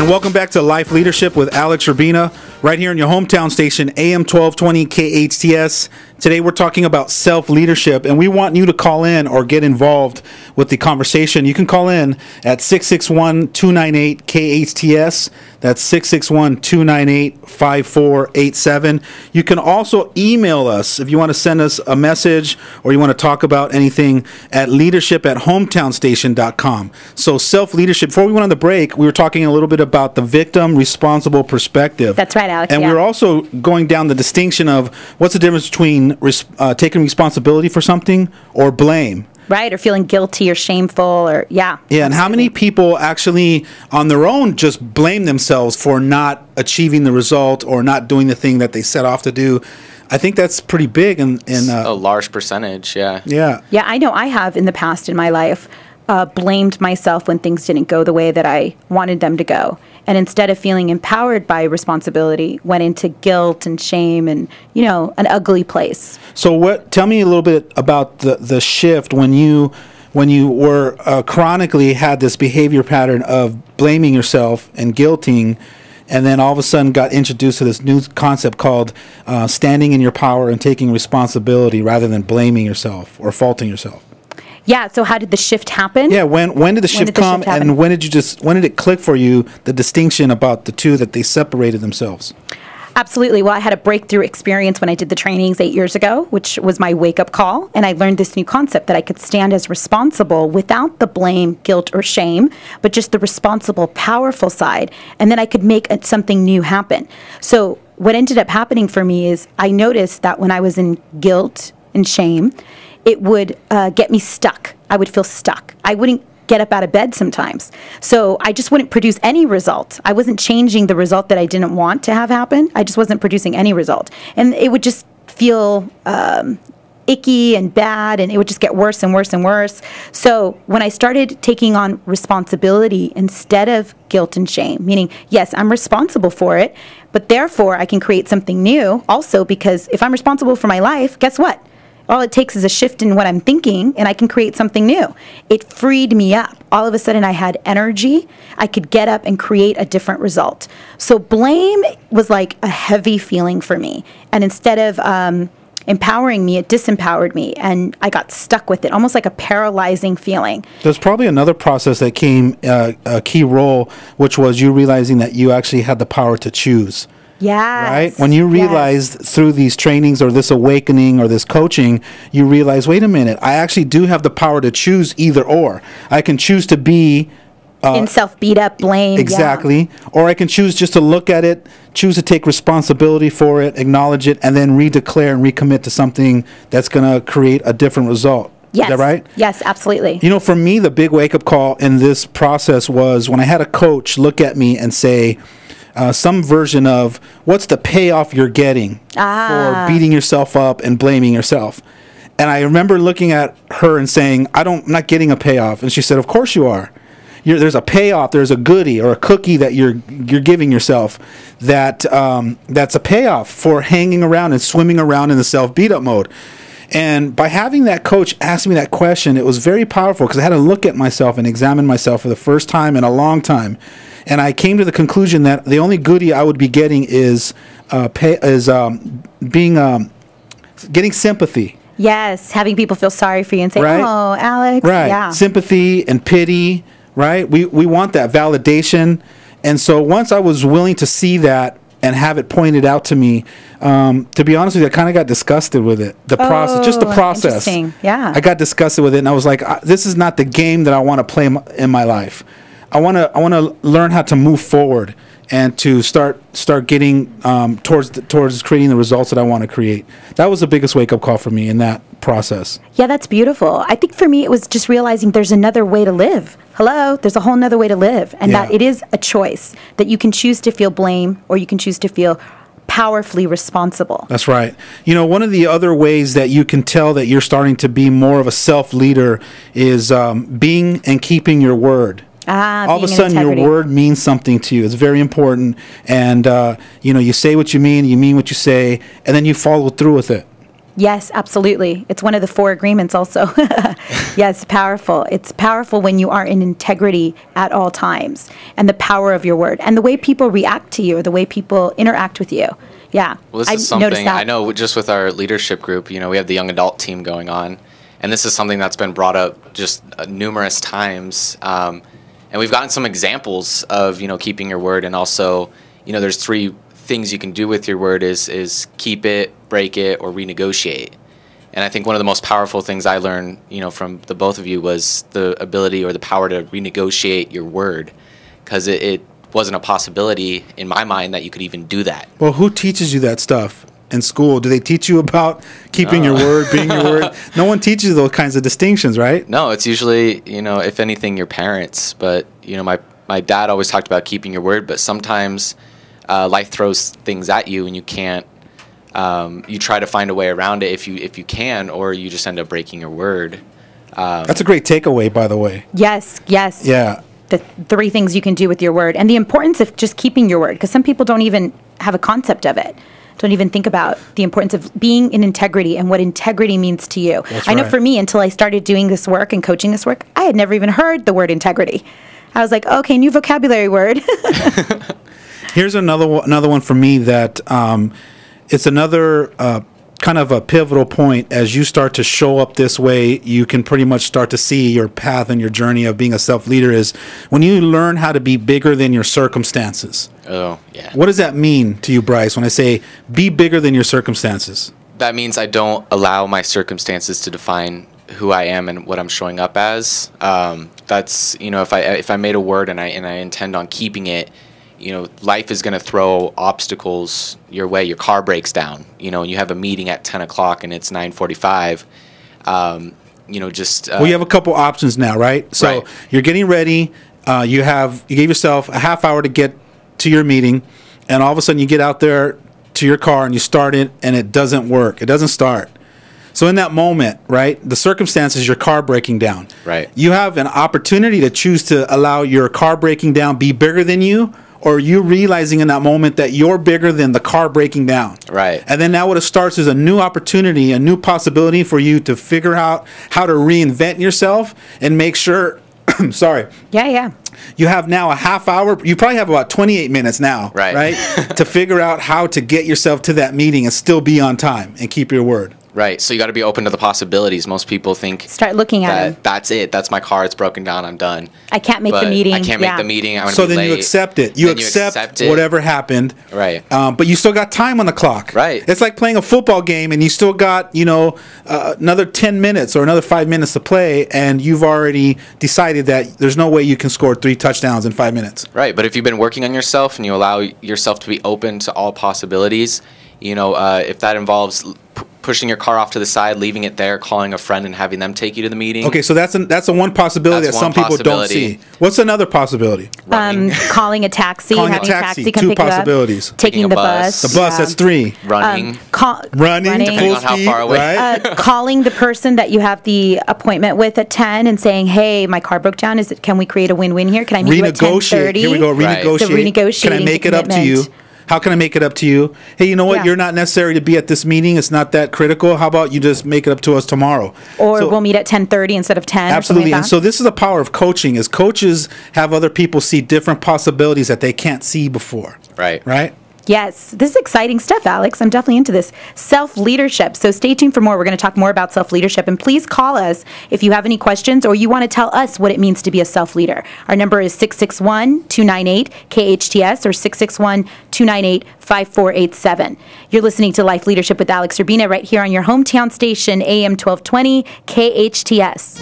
And welcome back to Life Leadership with Alex Urbina, right here in your hometown station, AM 1220 KHTS. Today we're talking about self-leadership, and we want you to call in or get involved with the conversation. You can call in at 661-298-KHTS. That's 661-298-5487. You can also email us if you want to send us a message or you want to talk about anything at leadership@hometownstation.com. So self-leadership, before we went on the break, we were talking a little bit about the victim responsible perspective. That's right, Alex. And we were also going down the distinction of what's the difference between taking responsibility for something or blame. Right, or feeling guilty or shameful, or Yeah, and how many people actually on their own just blame themselves for not achieving the result or not doing the thing that they set off to do? I think that's pretty big. In a large percentage, yeah. Yeah. Yeah, I know I have in the past in my life blamed myself when things didn't go the way that I wanted them to go. And instead of feeling empowered by responsibility, went into guilt and shame and, an ugly place. So tell me a little bit about the shift when you were chronically had this behavior pattern of blaming yourself and guilting, and then all of a sudden got introduced to this new concept called standing in your power and taking responsibility rather than blaming yourself or faulting yourself. Yeah, so how did the shift happen? Yeah, when did the shift come, and when did it click for you, the distinction about the two, that they separated themselves? Absolutely. Well, I had a breakthrough experience when I did the trainings 8 years ago, which was my wake-up call, and I learned this new concept that I could stand as responsible without the blame, guilt, or shame, but just the responsible, powerful side, and then I could make something new happen. So what ended up happening for me is I noticed that when I was in guilt and shame, it would get me stuck. I would feel stuck. I wouldn't get up out of bed sometimes. So I just wouldn't produce any result. I wasn't changing the result that I didn't want to have happen. I just wasn't producing any result. And it would just feel icky and bad, and it would just get worse and worse and worse. So when I started taking on responsibility instead of guilt and shame, meaning, yes, I'm responsible for it, but therefore I can create something new also, because if I'm responsible for my life, guess what? All it takes is a shift in what I'm thinking, and I can create something new. It freed me up. All of a sudden, I had energy. I could get up and create a different result. So blame was like a heavy feeling for me. And instead of empowering me, it disempowered me, and I got stuck with it, almost like a paralyzing feeling. There's probably another process that came a key role, which was you realizing that you actually had the power to choose. Yes. Right? When you realize through these trainings or this awakening or this coaching, you realize, wait a minute, I actually do have the power to choose either or. I can choose to be in self-beat up, blame. Exactly. Yeah. Or I can choose just to look at it, choose to take responsibility for it, acknowledge it, and then redeclare and recommit to something that's going to create a different result. Yes. Is that right? Yes, absolutely. For me, the big wake-up call in this process was when I had a coach look at me and say, some version of, what's the payoff you're getting for beating yourself up and blaming yourself? And I remember looking at her and saying, I'm not getting a payoff. And she said, of course you are. There's a payoff, there's a goodie or a cookie that you're giving yourself that's a payoff for hanging around and swimming around in the self-beat-up mode. And by having that coach ask me that question, it was very powerful, because I had to look at myself and examine myself for the first time in a long time. And I came to the conclusion that the only goodie I would be getting is getting sympathy. Yes, having people feel sorry for you and say, right? "Oh, Alex." Right. Yeah. Sympathy and pity. Right. We want that validation. And so once I was willing to see that and have it pointed out to me, to be honest with you, I kind of got disgusted with it. The process, just the process. Interesting. Yeah. I got disgusted with it, and I was like, this is not the game that I want to play in my life. I want to learn how to move forward and to start getting towards creating the results that I want to create. That was the biggest wake-up call for me in that process. Yeah, that's beautiful. I think for me it was just realizing there's another way to live. Hello, there's a whole nother way to live, and that it is a choice, that you can choose to feel blame or you can choose to feel powerfully responsible. That's right. One of the other ways that you can tell that you're starting to be more of a self-leader is being and keeping your word. All of a sudden, your word means something to you. It's very important. And, you say what you mean what you say, and then you follow through with it. Yes, absolutely. It's one of the 4 agreements also. Yes, powerful. It's powerful when you are in integrity at all times, and the power of your word and the way people react to you or the way people interact with you. Yeah. Well, this is something I know just with our leadership group, we have the young adult team going on, and this is something that's been brought up just numerous times. And we've gotten some examples of, keeping your word, and also, there's 3 things you can do with your word is keep it, break it, or renegotiate. And I think one of the most powerful things I learned, from the both of you was the ability or the power to renegotiate your word, because it wasn't a possibility in my mind that you could even do that. Well, who teaches you that stuff in school? Do they teach you about keeping your word, being your word? No one teaches you those kinds of distinctions, right? No, it's usually, if anything, your parents. But, my dad always talked about keeping your word, but sometimes life throws things at you and you can't. You try to find a way around it if you can, or you just end up breaking your word. That's a great takeaway, by the way. Yes. Yeah. The 3 things you can do with your word, and the importance of just keeping your word, because some people don't even have a concept of it. Don't even think about the importance of being in integrity and what integrity means to you. I know for me, until I started doing this work and coaching this work, I had never even heard the word integrity. I was like, okay, new vocabulary word. Here's another one for me that it's another kind of a pivotal point. As you start to show up this way, you can pretty much start to see your path and your journey of being a self-leader is when you learn how to be bigger than your circumstances. Oh, yeah. What does that mean to you, Bryce, when I say be bigger than your circumstances? That means I don't allow my circumstances to define who I am and what I'm showing up as. That's, if I made a word and I intend on keeping it, life is going to throw obstacles your way. Your car breaks down, and you have a meeting at 10 o'clock and it's 9:45. Well, you have a couple options now, right? So right. You're getting ready. You gave yourself a half hour to get to your meeting, and all of a sudden you get out there to your car and you start it and it doesn't work. It doesn't start. So in that moment, right, the circumstances, your car breaking down. Right. You have an opportunity to choose to allow your car breaking down be bigger than you, or you realizing in that moment that you're bigger than the car breaking down. Right. And then now what it starts is a new opportunity, a new possibility for you to figure out how to reinvent yourself and make sure, sorry. Yeah. You have now a half hour. You probably have about 28 minutes now, right? To figure out how to get yourself to that meeting and still be on time and keep your word. Right. So you got to be open to the possibilities. Most people think start looking at it. That's it. That's my car. It's broken down. I'm done. I can't make the meeting. I can't make the meeting. I'm so be then late. You accept it. You accept whatever happened. Right. But you still got time on the clock. Right. It's like playing a football game and you still got, another 10 minutes or another 5 minutes to play, and you've already decided that there's no way you can score 3 touchdowns in 5 minutes. Right. But if you've been working on yourself and you allow yourself to be open to all possibilities, if that involves pushing your car off to the side, leaving it there, calling a friend and having them take you to the meeting. Okay, so that's a one possibility that some people don't see. What's another possibility? Calling a taxi, having a taxi come 2 pick you possibilities. Up, taking the bus. The bus, that's 3. Running. Running depending full on how speed, far away. right? Calling the person that you have the appointment with at 10 and saying, hey, my car broke down. Can we create a win-win here? Can I meet you at 10:30? Here we go, renegotiate. So renegotiating. Can I make it up to you? How can I make it up to you? Hey, you know what? Yeah. You're not necessary to be at this meeting. It's not that critical. How about you just make it up to us tomorrow? Or we'll meet at 10:30 instead of 10. Absolutely. Like and so this is the power of coaching, is coaches have other people see different possibilities that they can't see before. Right. Right? Yes, this is exciting stuff, Alex. I'm definitely into this. Self-leadership. So stay tuned for more. We're going to talk more about self-leadership. And please call us if you have any questions or you want to tell us what it means to be a self-leader. Our number is 661-298-KHTS or 661-298-5487. You're listening to Life Leadership with Alex Urbina right here on your hometown station, AM 1220, KHTS.